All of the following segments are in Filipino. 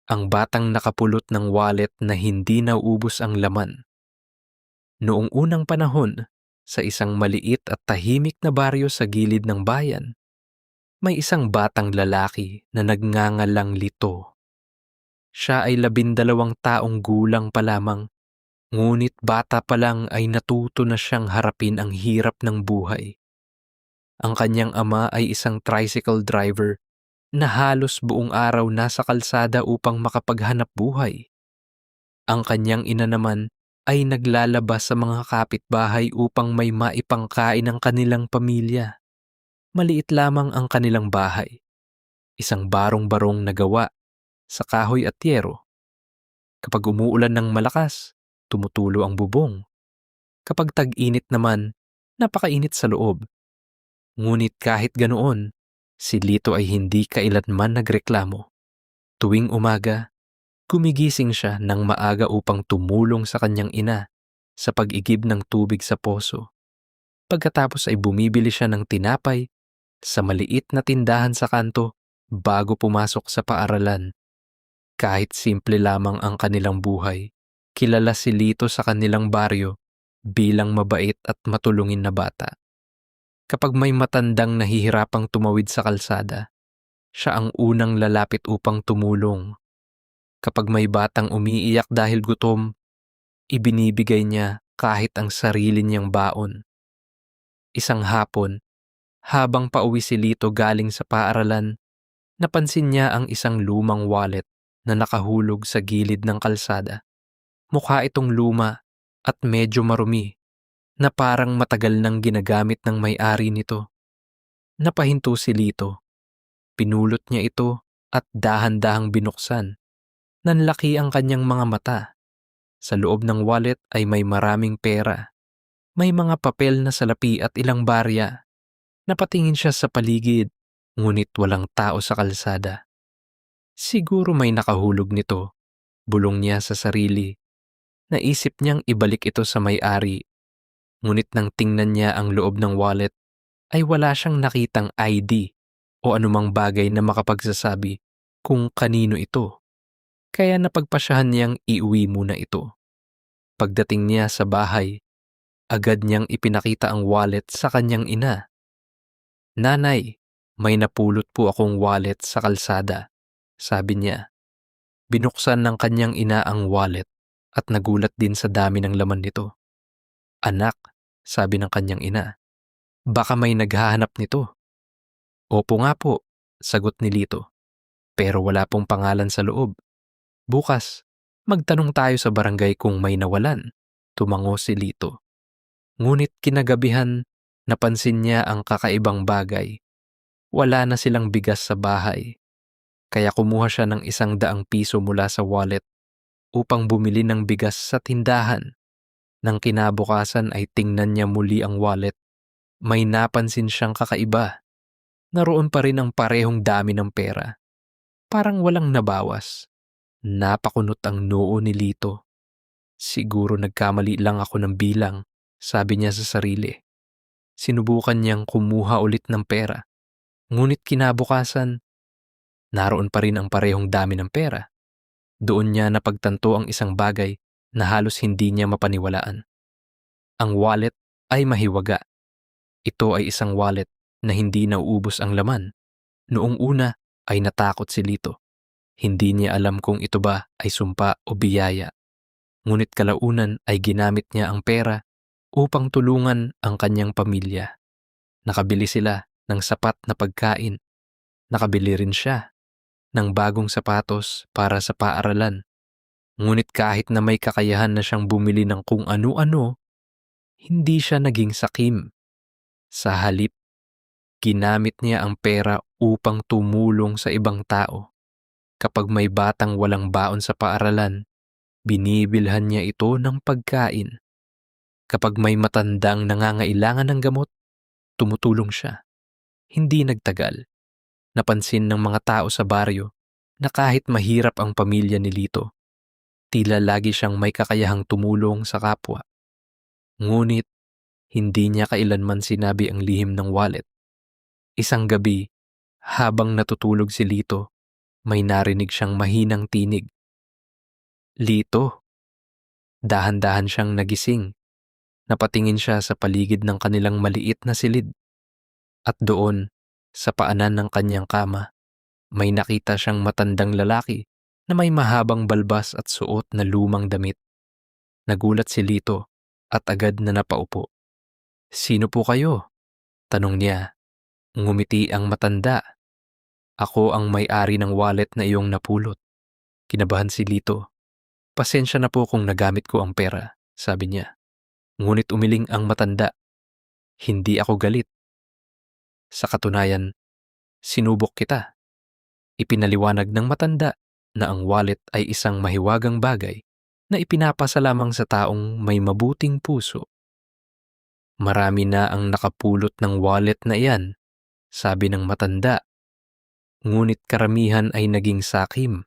Ang batang nakapulot ng wallet na hindi nauubos ang laman. Noong unang panahon, sa isang maliit at tahimik na baryo sa gilid ng bayan, may isang batang lalaki na nagngangalang Lito. Siya ay 12 taong gulang pa lamang, ngunit bata pa lang ay natuto na siyang harapin ang hirap ng buhay. Ang kanyang ama ay isang tricycle driver na halos buong araw nasa kalsada upang makapaghanap buhay. Ang kanyang ina naman ay naglalabas sa mga kapitbahay upang may maipangkain ang kanilang pamilya. Maliit lamang ang kanilang bahay, isang barong-barong na gawa sa kahoy at yero. Kapag umuulan ng malakas, tumutulo ang bubong. Kapag tag-init naman, napakainit sa loob. Ngunit kahit ganoon, si Lito ay hindi kailanman nagreklamo. Tuwing umaga, gumigising siya ng maaga upang tumulong sa kanyang ina sa pag-igib ng tubig sa poso. Pagkatapos ay bumibili siya ng tinapay sa maliit na tindahan sa kanto bago pumasok sa paaralan. Kahit simple lamang ang kanilang buhay, kilala si Lito sa kanilang baryo bilang mabait at matulungin na bata. Kapag may matandang nahihirapang tumawid sa kalsada, siya ang unang lalapit upang tumulong. Kapag may batang umiiyak dahil gutom, ibinibigay niya kahit ang sarili niyang baon. Isang hapon, habang pauwi si Lito galing sa paaralan, napansin niya ang isang lumang wallet na nakahulog sa gilid ng kalsada. Mukha itong luma at medyo marumi na parang matagal nang ginagamit ng may-ari nito. Napahinto si Lito. Pinulot niya ito at dahan-dahang binuksan. Nanlaki ang kanyang mga mata. Sa loob ng wallet ay may maraming pera. May mga papel na salapi at ilang barya. Napatingin siya sa paligid, ngunit walang tao sa kalsada. Siguro may nakahulog nito, bulong niya sa sarili. Naisip niyang ibalik ito sa may-ari. Ngunit nang tingnan niya ang loob ng wallet, ay wala siyang nakitang ID o anumang bagay na makapagsasabi kung kanino ito. Kaya napagpasyahan niyang iuwi muna ito. Pagdating niya sa bahay, agad niyang ipinakita ang wallet sa kanyang ina. "Nanay, may napulot po akong wallet sa kalsada," sabi niya. Binuksan ng kanyang ina ang wallet at nagulat din sa dami ng laman nito. "Anak," sabi ng kanyang ina, "baka may naghahanap nito." "Opo nga po," sagot ni Lito, "pero wala pong pangalan sa loob. Bukas, magtanong tayo sa barangay kung may nawalan," tumango si Lito. Ngunit kinagabihan, napansin niya ang kakaibang bagay. Wala na silang bigas sa bahay. Kaya kumuha siya ng 100 piso mula sa wallet upang bumili ng bigas sa tindahan. Nang kinabukasan ay tingnan niya muli ang wallet. May napansin siyang kakaiba. Naroon pa rin ang parehong dami ng pera. Parang walang nabawas. Napakunot ang noo ni Lito. "Siguro nagkamali lang ako ng bilang," sabi niya sa sarili. Sinubukan niyang kumuha ulit ng pera. Ngunit kinabukasan, naroon pa rin ang parehong dami ng pera. Doon niya napagtanto ang isang bagay na halos hindi niya mapaniwalaan. Ang wallet ay mahiwaga. Ito ay isang wallet na hindi nauubos ang laman. Noong una ay natakot si Lito. Hindi niya alam kung ito ba ay sumpa o biyaya. Ngunit kalaunan ay ginamit niya ang pera upang tulungan ang kanyang pamilya. Nakabili sila ng sapat na pagkain. Nakabili rin siya ng bagong sapatos para sa paaralan. Ngunit kahit na may kakayahan na siyang bumili ng kung ano-ano, hindi siya naging sakim. Sa halip, ginamit niya ang pera upang tumulong sa ibang tao. Kapag may batang walang baon sa paaralan, binibilhan niya ito ng pagkain. Kapag may matandang nangangailangan ng gamot, tumutulong siya. Hindi nagtagal, napansin ng mga tao sa baryo na kahit mahirap ang pamilya ni Lito, tila lagi siyang may kakayahang tumulong sa kapwa. Ngunit, hindi niya kailanman sinabi ang lihim ng wallet. Isang gabi, habang natutulog si Lito, may narinig siyang mahinang tinig. Lito. Dahan-dahan siyang nagising. Napatingin siya sa paligid ng kanilang maliit na silid. At doon, sa paanan ng kanyang kama, may nakita siyang matandang lalaki na may mahabang balbas at suot na lumang damit. Nagulat si Lito at agad na napaupo. "Sino po kayo?" tanong niya. Ngumiti ang matanda. "Ako ang may-ari ng wallet na iyong napulot." Kinabahan si Lito. "Pasensya na po kung nagamit ko ang pera," sabi niya. Ngunit umiling ang matanda. "Hindi ako galit. Sa katunayan, sinubok kita." Ipinaliwanag ng matanda na ang wallet ay isang mahiwagang bagay na ipinapasa lamang sa taong may mabuting puso. "Marami na ang nakapulot ng wallet na iyan," sabi ng matanda. "Ngunit karamihan ay naging sakim.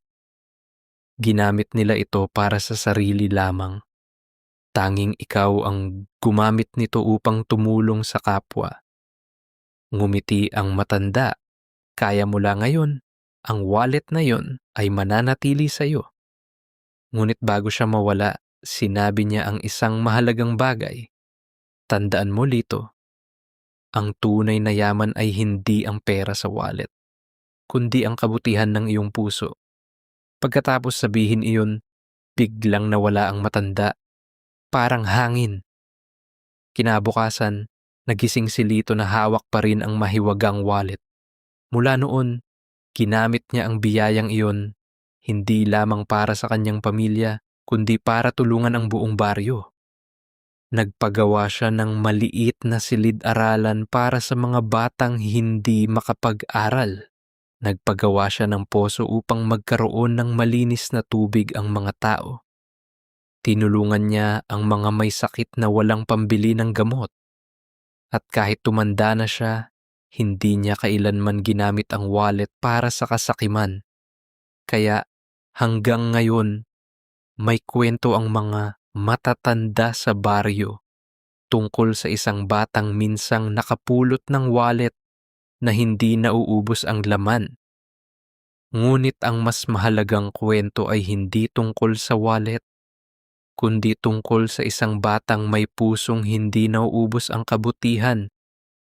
Ginamit nila ito para sa sarili lamang. Tanging ikaw ang gumamit nito upang tumulong sa kapwa." Ngumiti ang matanda. "Kaya mula ngayon, ang wallet na yon ay mananatili sa iyo." Ngunit bago siya mawala, sinabi niya ang isang mahalagang bagay. "Tandaan mo, Lito, ang tunay na yaman ay hindi ang pera sa wallet, kundi ang kabutihan ng iyong puso." Pagkatapos sabihin iyon, biglang nawala ang matanda, parang hangin. Kinabukasan, nagising si Lito na hawak pa rin ang mahiwagang wallet. Mula noon, ginamit niya ang biyayang iyon hindi lamang para sa kanyang pamilya, kundi para tulungan ang buong baryo. Nagpagawa siya ng maliit na silid-aralan para sa mga batang hindi makapag-aral. Nagpagawa siya ng poso upang magkaroon ng malinis na tubig ang mga tao. Tinulungan niya ang mga may sakit na walang pambili ng gamot. At kahit tumanda na siya, hindi niya kailanman ginamit ang wallet para sa kasakiman. Kaya hanggang ngayon, may kwento ang mga matatanda sa baryo tungkol sa isang batang minsang nakapulot ng wallet na hindi nauubos ang laman. Ngunit ang mas mahalagang kwento ay hindi tungkol sa wallet, kundi tungkol sa isang batang may pusong hindi nauubos ang kabutihan